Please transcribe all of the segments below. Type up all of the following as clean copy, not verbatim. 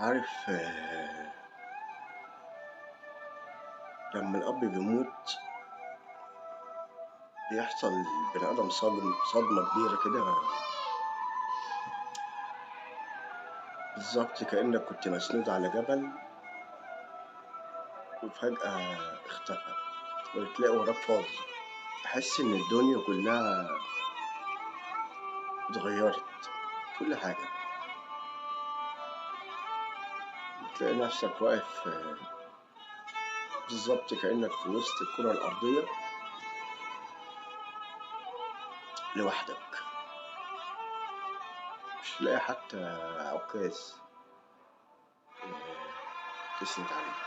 عارف لما الأب بيموت بيحصل للبني آدم صدمة كبيرة كده، بالظبط كأنك كنت مسنود على جبل وفجأة اختفى وتلاقي وراك فاضي. تحس إن الدنيا كلها اتغيرت، كل حاجة. تلاقي نفسك واقف بالظبط كأنك في وسط الكرة الأرضية لوحدك، مش لاقي حتى عكاز تسند عليه.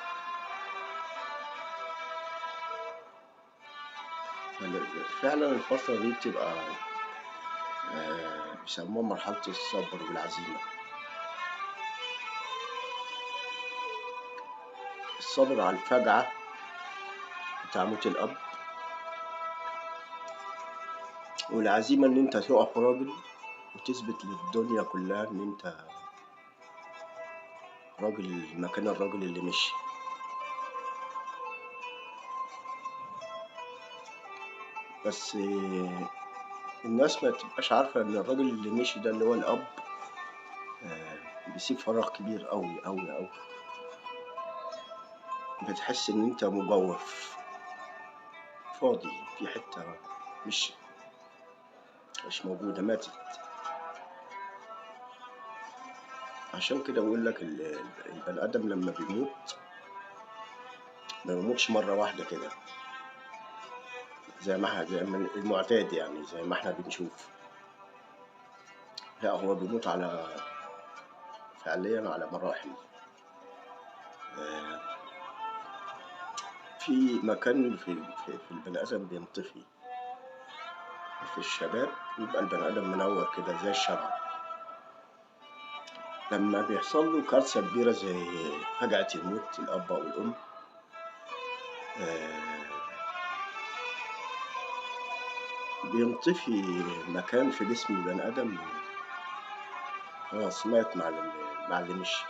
فعلا الفترة دي بتبقى بيسموها مرحلة الصبر والعزيمة. الصبر على الفجعة بتاع موت الأب، والعزيمة إن أنت تقف راجل وتثبت للدنيا كلها إن أنت راجل مكان الراجل اللي مشي. بس الناس ما تبقاش عارفة إن الراجل اللي مشي ده اللي هو الأب بيسيب فراغ كبير أوي أوي أوي. بتحس إن أنت مجوف فاضي في حتة مش موجودة، ماتت. عشان كده بقول لك البني آدم لما بيموت ما بيموتش مرة واحدة كده زي ما المعتاد، يعني زي ما احنا بنشوف. لا، هو بيموت فعليا على مراحل. في مكان في البني آدم بينطفي في الشباب، يبقى البني آدم منور كده زي الشمعة. لما بيحصل له كارثة كبيرة زي فجعة الموت الأب أو الأم، بينطفي مكان في جسم البني آدم، خلاص مات مع اللي مشي.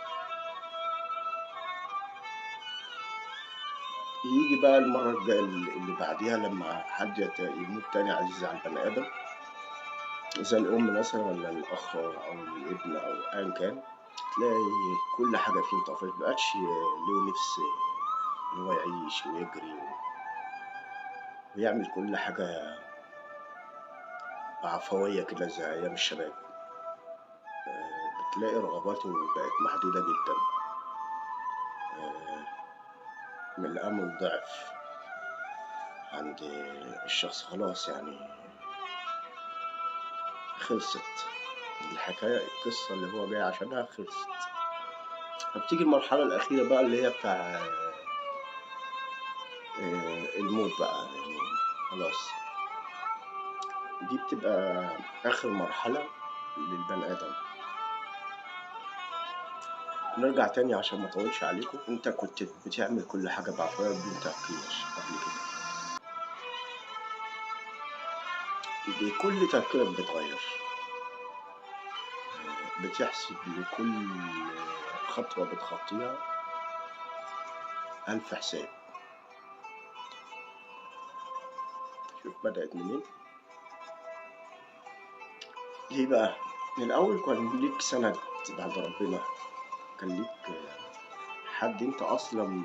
يجي بقى المرة الجاية اللي بعديها لما حد يموت تاني عزيز على البني آدم، زي الأم مثلا ولا الأخ أو الابن أو أيا كان، تلاقي كل حاجة فيه انطفت، مبقاش له نفس إن هو يعيش ويجري ويعمل كل حاجة بعفوية كده زي أيام الشباب. بتلاقي رغباته بقت محدودة جدا، من الأمل ضعف عند الشخص، خلاص يعني خلصت الحكاية، القصة اللي هو جاي عشانها خلصت. فبتيجي المرحلة الأخيرة بقى اللي هي بتاع الموت بقى، يعني خلاص دي بتبقى آخر مرحلة للبني آدم. نرجع تاني عشان ما اطولش عليكم. انت كنت بتعمل كل حاجة بعفوية بدون تفكير قبل كده، بكل تفكيرك بتغير، بتحسب لكل خطوة بتخطيها 1000 حساب. شوف بدأت منين. ليه بقى؟ من الأول كان ليك سند بعد ربنا، كان ليك حد انت أصلا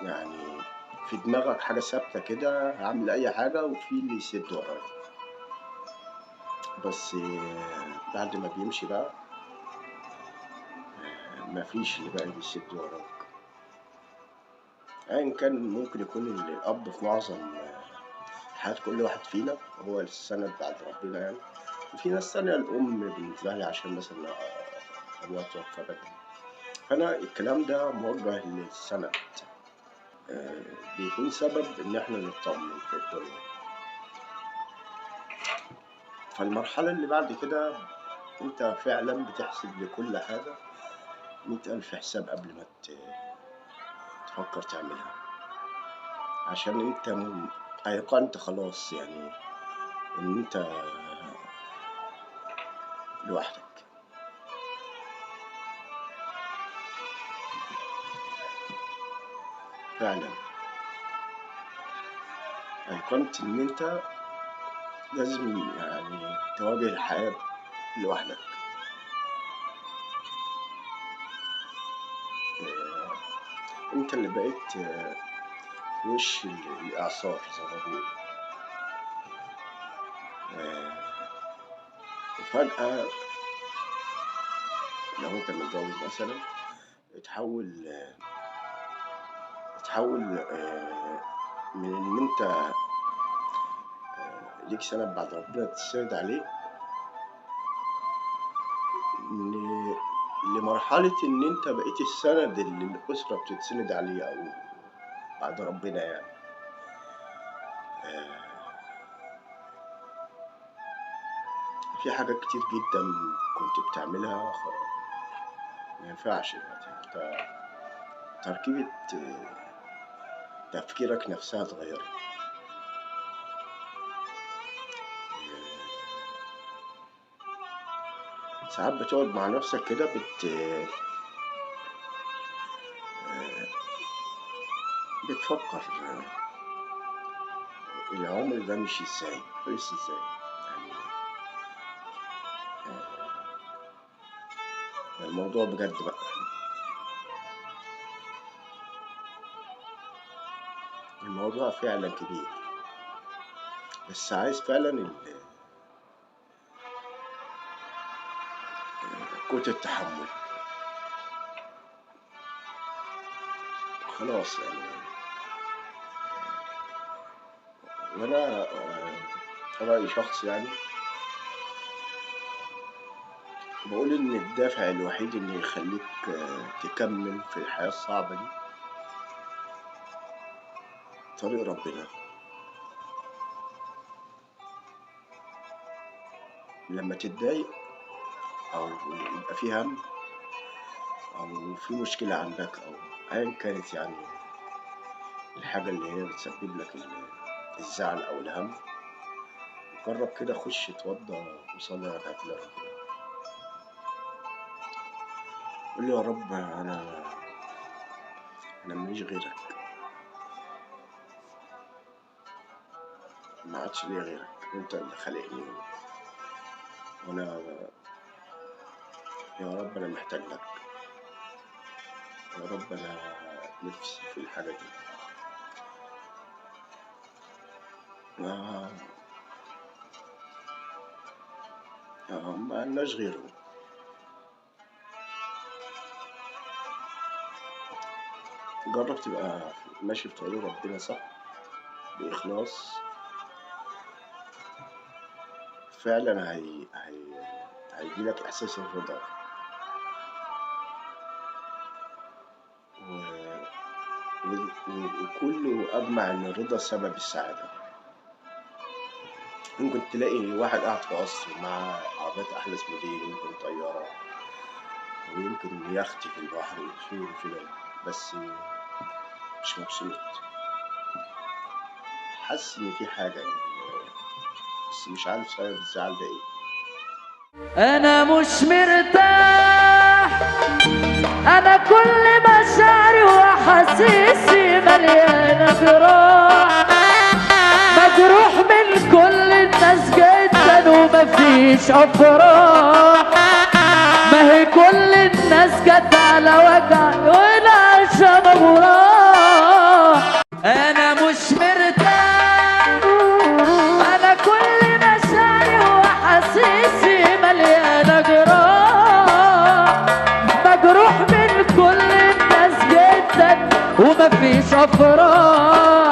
يعني في دماغك حاجة ثابتة كده، هعمل أي حاجة وفي اللي يسد ورايا. بس بعد ما بيمشي بقى مفيش اللي بقى بيسد وراك. أيا كان ممكن يكون الأب في معظم حياة كل واحد فينا هو السند بعد ربنا يعني. وفي ناس تانية الأم بالنسبة لي عشان مثلا أبوها توفى بدري، فأنا الكلام ده موجه للسند، بيكون سبب إن إحنا نطمن في الدنيا. فالمرحلة اللي بعد كده أنت فعلا بتحسب لكل حاجة 100,000 حساب قبل ما تفكر تعملها، عشان أنت أيقنت خلاص يعني إن أنت لوحدك. فعلا أيقنت إن أنت لازم يعني تواجه الحياة لوحدك. أنت اللي بقيت في وش الإعصار زي ما بيقولوا. وفجأة لو أنت متجوز مثلا اتحول من إن أنت ليك سند بعد ربنا تسند عليه لمرحلة إن أنت بقيت السند اللي الأسرة بتتسند عليه أو بعد ربنا يعني. في حاجات كتير جدا كنت بتعملها ما ينفعش دلوقتي. تركيبة تفكيرك نفسها اتغيرت. ساعات بتقعد مع نفسك كده بتفكر العمر ده مش ازاي خلص ازاي يعني الموضوع بجد بقى. الموضوع فعلا كبير بس عايز فعلا قوة التحمل. خلاص يعني. وانا رأيي شخص يعني بقول ان الدافع الوحيد اللي يخليك تكمل في الحياة الصعبة دي طريق ربنا. لما تتضايق او يبقى في هم او في مشكلة عندك او ايا كانت يعني الحاجة اللي هي بتسبب لك الزعل او الهم، جرب كده خش اتوضى وصلي ركعتين لربنا. قول له يا رب انا ماليش غيرك، ما عادش ليا غيرك، انت اللي خلقني وانا يا رب انا محتاج لك، يا رب انا نفسي في الحاجة دي، ما لناش غيره. جرب تبقى ماشي في طريق ربنا صح بإخلاص، فعلا هيجيلك إحساس الرضا وكله أجمع إن الرضا سبب السعادة. ممكن تلاقي واحد قاعد في قصر مع عربيات أحدث موديل، يمكن طيارة ويمكن يخت في البحر وفي بس مش مبسوط، حاسس إن في حاجة يعني بس مش عارف سبب الزعل ده إيه. أنا مش مرتاح، أنا كل مشاعري وأحاسيسي مليانة جراح، مجروح من كل الناس جدا ومفيش أفراح، ما هي كل الناس جت على وجعي وأنا عشان أبراح. أنا مش مرتاح، أنا كل مشاعري وأحاسيسي مليانة جراح، مجروح من كل الناس جدا ومفيش أفراح،